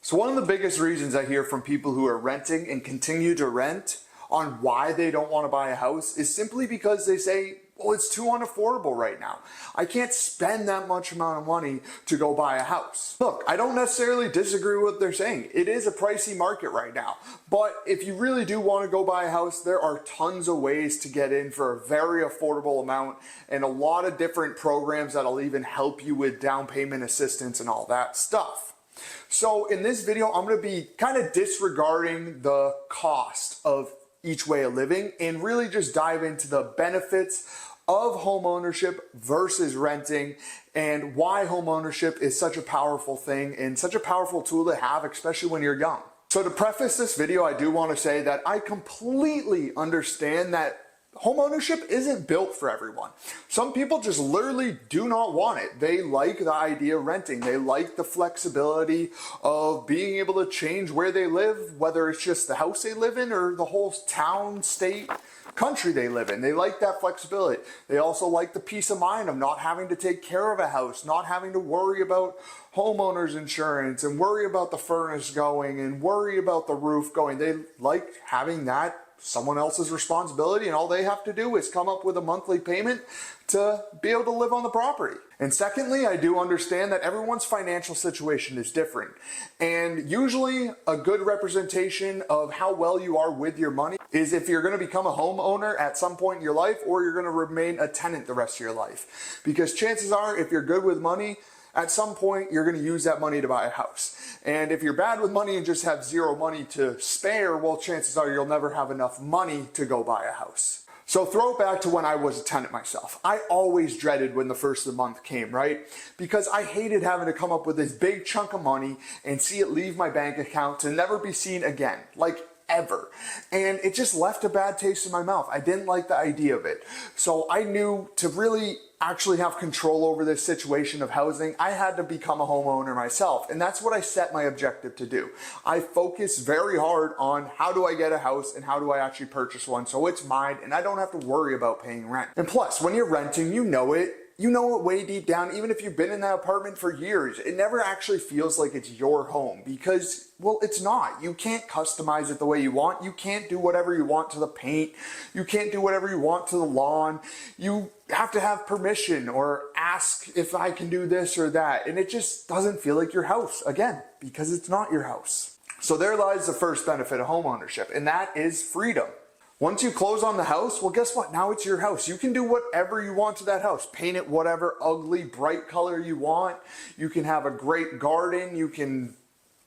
So one of the biggest reasons I hear from people who are renting and continue to rent on why they don't want to buy a house is simply because they say, well, it's too unaffordable right now. I can't spend that much amount of money to go buy a house. Look, I don't necessarily disagree with what they're saying. It is a pricey market right now. But if you really do want to go buy a house, there are tons of ways to get in for a very affordable amount and a lot of different programs that'll even help you with down payment assistance and all that stuff. So in this video, I'm going to be kind of disregarding the cost of each way of living and really just dive into the benefits of home ownership versus renting and why home ownership is such a powerful thing and such a powerful tool to have, especially when you're young. So to preface this video, I do want to say that I completely understand that home ownership isn't built for everyone. Some people just literally do not want it. They like the idea of renting. They like the flexibility of being able to change where they live, whether it's just the house they live in or the whole town, state, country they live in. They like that flexibility. They also like the peace of mind of not having to take care of a house, not having to worry about homeowner's insurance and worry about the furnace going and worry about the roof going. They like having that someone else's responsibility, and all they have to do is come up with a monthly payment to be able to live on the property. And secondly, I do understand that everyone's financial situation is different. And usually a good representation of how well you are with your money is if you're going to become a homeowner at some point in your life or you're going to remain a tenant the rest of your life. Because chances are, if you're good with money, at some point you're going to use that money to buy a house. And if you're bad with money and just have zero money to spare, well, chances are you'll never have enough money to go buy a house. So throw it back to when I was a tenant myself. I always dreaded when the first of the month came, right? Because I hated having to come up with this big chunk of money and see it leave my bank account to never be seen again, like ever. And it just left a bad taste in my mouth. I didn't like the idea of it. So I knew to really actually have control over this situation of housing, I had to become a homeowner myself. And that's what I set my objective to do. I focus very hard on how do I get a house and how do I actually purchase one so it's mine and I don't have to worry about paying rent. And plus, when you're renting, you know it way deep down, even if you've been in that apartment for years, it never actually feels like it's your home because, well, it's not. You can't customize it the way you want. You can't do whatever you want to the paint. You can't do whatever you want to the lawn. You have to have permission or ask if I can do this or that. And it just doesn't feel like your house, again, because it's not your house. So there lies the first benefit of homeownership, and that is freedom. Once you close on the house, well, guess what? Now it's your house. You can do whatever you want to that house. Paint it whatever ugly, bright color you want. You can have a great garden. You can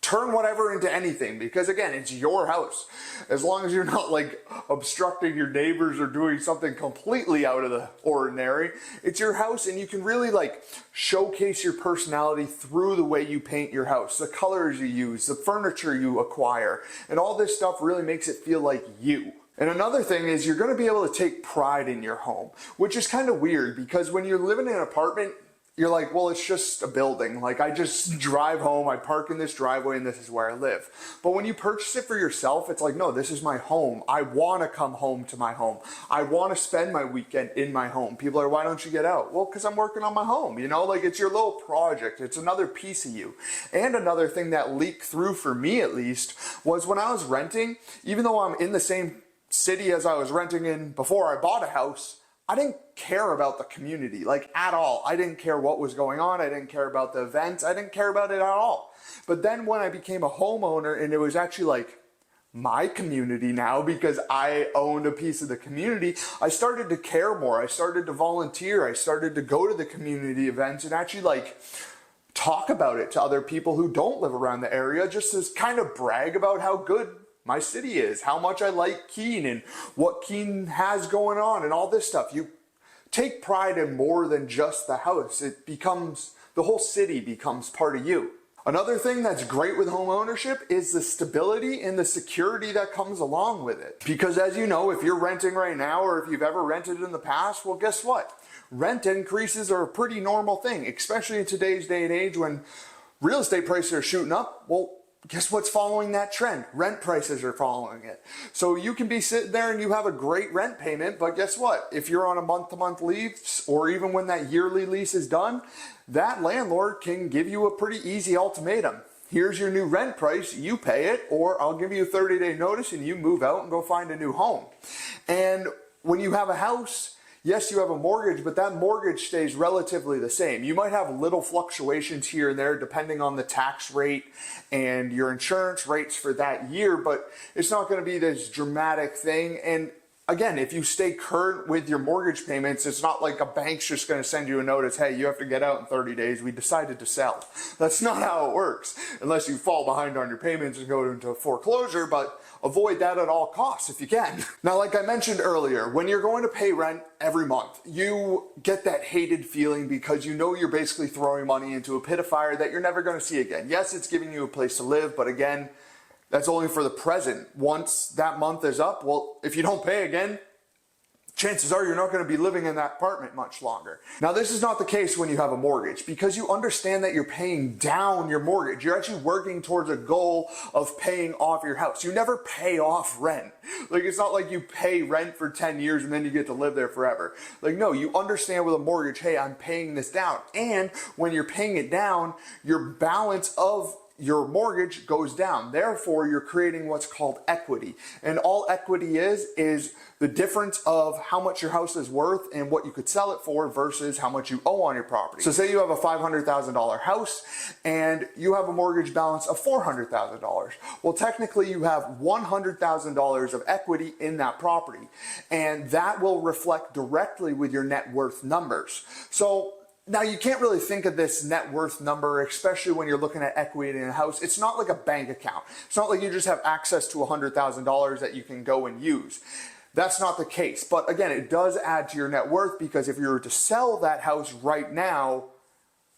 turn whatever into anything because, again, it's your house. As long as you're not like obstructing your neighbors or doing something completely out of the ordinary, it's your house and you can really like showcase your personality through the way you paint your house, the colors you use, the furniture you acquire, and all this stuff really makes it feel like you. And another thing is you're going to be able to take pride in your home, which is kind of weird because when you're living in an apartment, you're like, well, it's just a building. Like I just drive home, I park in this driveway and this is where I live. But when you purchase it for yourself, it's like, no, this is my home. I want to come home to my home. I want to spend my weekend in my home. People are, why don't you get out? Well, because I'm working on my home, you know, like it's your little project. It's another piece of you. And another thing that leaked through for me at least was when I was renting, even though I'm in the same city as I was renting in before I bought a house, I didn't care about the community, like at all. I didn't care what was going on. I didn't care about the events. I didn't care about it at all. But then when I became a homeowner and it was actually like my community now because I owned a piece of the community, I started to care more. I started to volunteer. I started to go to the community events and actually like talk about it to other people who don't live around the area just to kind of brag about how good my city is, how much I like Keene and what Keene has going on and all this stuff. You take pride in more than just the house. It becomes, the whole city becomes part of you. Another thing that's great with home ownership is the stability and the security that comes along with it. Because as you know, if you're renting right now or if you've ever rented in the past, well, guess what? Rent increases are a pretty normal thing, especially in today's day and age when real estate prices are shooting up. Well, guess what's following that trend? Rent prices are following it. So you can be sitting there and you have a great rent payment, but guess what? If you're on a month-to-month lease, or even when that yearly lease is done, that landlord can give you a pretty easy ultimatum. here's your new rent price, you pay it, or I'll give you a 30-day notice and you move out and go find a new home. And when you have a house, yes, you have a mortgage, but that mortgage stays relatively the same. You might have little fluctuations here and there depending on the tax rate and your insurance rates for that year, but it's not going to be this dramatic thing. And again, if you stay current with your mortgage payments, it's not like a bank's just going to send you a notice, hey, you have to get out in 30 days. We decided to sell. That's not how it works, unless you fall behind on your payments and go into foreclosure, but avoid that at all costs if you can. Now, like I mentioned earlier, when you're going to pay rent every month, you get that hated feeling because you know you're basically throwing money into a pit of fire that you're never going to see again. Yes, it's giving you a place to live, but again, that's only for the present. Once that month is up, well, if you don't pay again, chances are you're not going to be living in that apartment much longer. Now, this is not the case when you have a mortgage because you understand that you're paying down your mortgage. You're actually working towards a goal of paying off your house. You never pay off rent. Like, it's not like you pay rent for 10 years and then you get to live there forever. Like, no, you understand with a mortgage, hey, I'm paying this down. And when you're paying it down, your balance of your mortgage goes down. Therefore, you're creating what's called equity. And all equity is the difference of how much your house is worth and what you could sell it for versus how much you owe on your property. So say you have a $500,000 house and you have a mortgage balance of $400,000. Well, technically you have $100,000 of equity in that property, and that will reflect directly with your net worth numbers. So now, you can't really think of this net worth number, especially when you're looking at equity in a house. It's not like a bank account. It's not like you just have access to $100,000 that you can go and use. That's not the case. But again, it does add to your net worth because if you were to sell that house right now,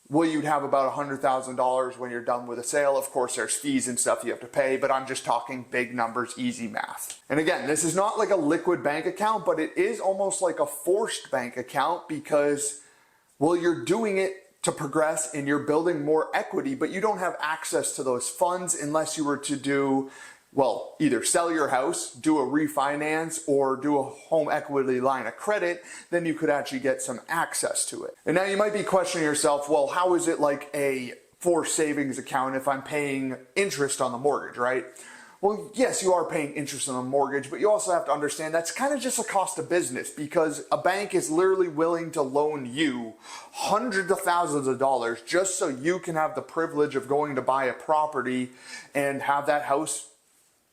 well, you'd have about $100,000 when you're done with a sale. Of course, there's fees and stuff you have to pay, but I'm just talking big numbers, easy math. And again, this is not like a liquid bank account, but it is almost like a forced bank account because, well, you're doing it to progress and you're building more equity, but you don't have access to those funds unless you were to do, well, either sell your house, do a refinance, or do a home equity line of credit. Then you could actually get some access to it. And now you might be questioning yourself, well, how is it like a forced savings account if I'm paying interest on the mortgage, right? Well, yes, you are paying interest on a mortgage, but you also have to understand that's kind of just a cost of business because a bank is literally willing to loan you hundreds of thousands of dollars just so you can have the privilege of going to buy a property and have that house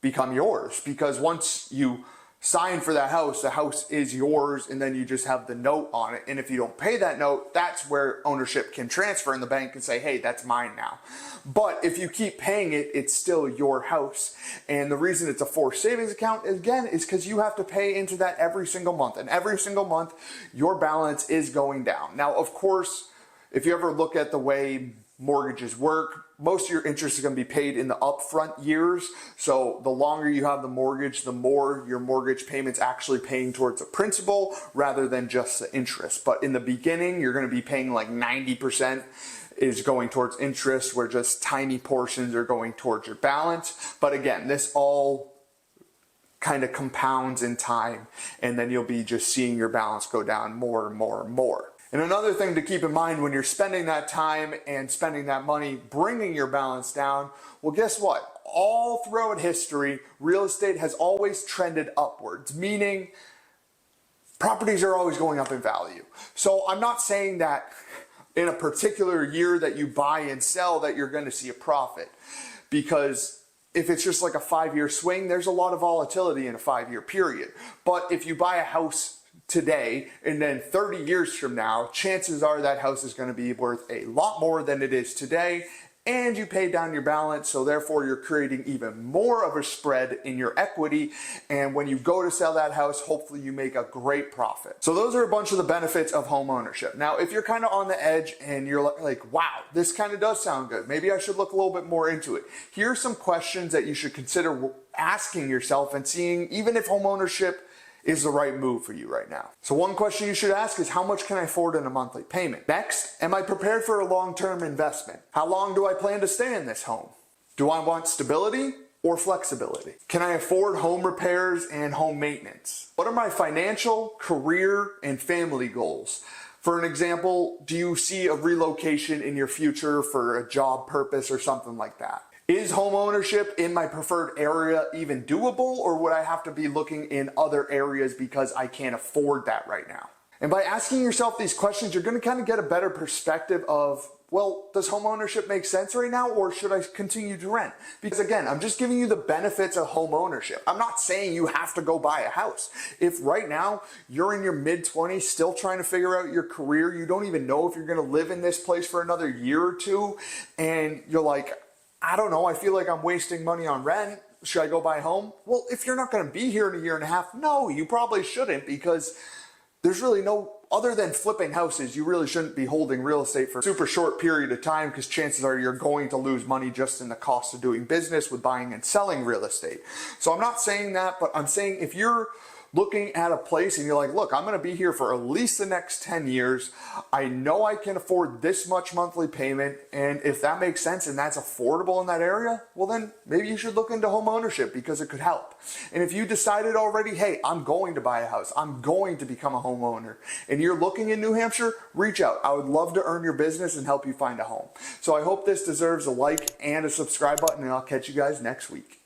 become yours. Because once you sign for that house, the house is yours, and then you just have the note on it. And if you don't pay that note, that's where ownership can transfer, and the bank can say, hey, that's mine now. But if you keep paying it, it's still your house. And the reason it's a forced savings account, again, is because you have to pay into that every single month. And every single month, your balance is going down. Now, of course, if you ever look at the way mortgages work, most of your interest is going to be paid in the upfront years. So the longer you have the mortgage, the more your mortgage payments actually paying towards the principal rather than just the interest. But in the beginning, you're going to be paying like 90% is going towards interest, where just tiny portions are going towards your balance. But again, this all kind of compounds in time, and then you'll be just seeing your balance go down more and more and more. And another thing to keep in mind when you're spending that time and spending that money, bringing your balance down, well, guess what? All throughout history, real estate has always trended upwards, meaning properties are always going up in value. So I'm not saying that in a particular year that you buy and sell that you're going to see a profit, because if it's just like a 5-year swing, there's a lot of volatility in a 5-year period. But if you buy a house today and then 30 years from now, chances are that house is going to be worth a lot more than it is today, and you pay down your balance, so therefore you're creating even more of a spread in your equity, and when you go to sell that house, hopefully you make a great profit. So those are a bunch of the benefits of home ownership. Now, if you're kind of on the edge and you're like, wow, this kind of does sound good, maybe I should look a little bit more into it. Here are some questions that you should consider asking yourself and seeing even if home ownership is the right move for you right now. So one question you should ask is, how much can I afford in a monthly payment? Next, am I prepared for a long-term investment? How long do I plan to stay in this home? Do I want stability or flexibility? Can I afford home repairs and home maintenance? What are my financial, career, and family goals? For an example, do you see a relocation in your future for a job purpose or something like that? Is home ownership in my preferred area even doable, or would I have to be looking in other areas because I can't afford that right now? And by asking yourself these questions, you're going to kind of get a better perspective of, well, does home ownership make sense right now, or should I continue to rent? Because again, I'm just giving you the benefits of home ownership. I'm not saying you have to go buy a house. If right now you're in your mid-20s still trying to figure out your career, you don't even know if you're going to live in this place for another year or two, and you're like, I don't know, I feel like I'm wasting money on rent. Should I go buy a home? Well, if you're not going to be here in a year and a half, no, you probably shouldn't, because there's really no, other than flipping houses, you really shouldn't be holding real estate for a super short period of time, because chances are you're going to lose money just in the cost of doing business with buying and selling real estate. So I'm not saying that, but I'm saying if you're looking at a place and you're like, look, I'm going to be here for at least the next 10 years. I know I can afford this much monthly payment. And if that makes sense and that's affordable in that area, well, then maybe you should look into home ownership, because it could help. And if you decided already, hey, I'm going to buy a house, I'm going to become a homeowner, and you're looking in New Hampshire, reach out. I would love to earn your business and help you find a home. So I hope this deserves a like and a subscribe button, and I'll catch you guys next week.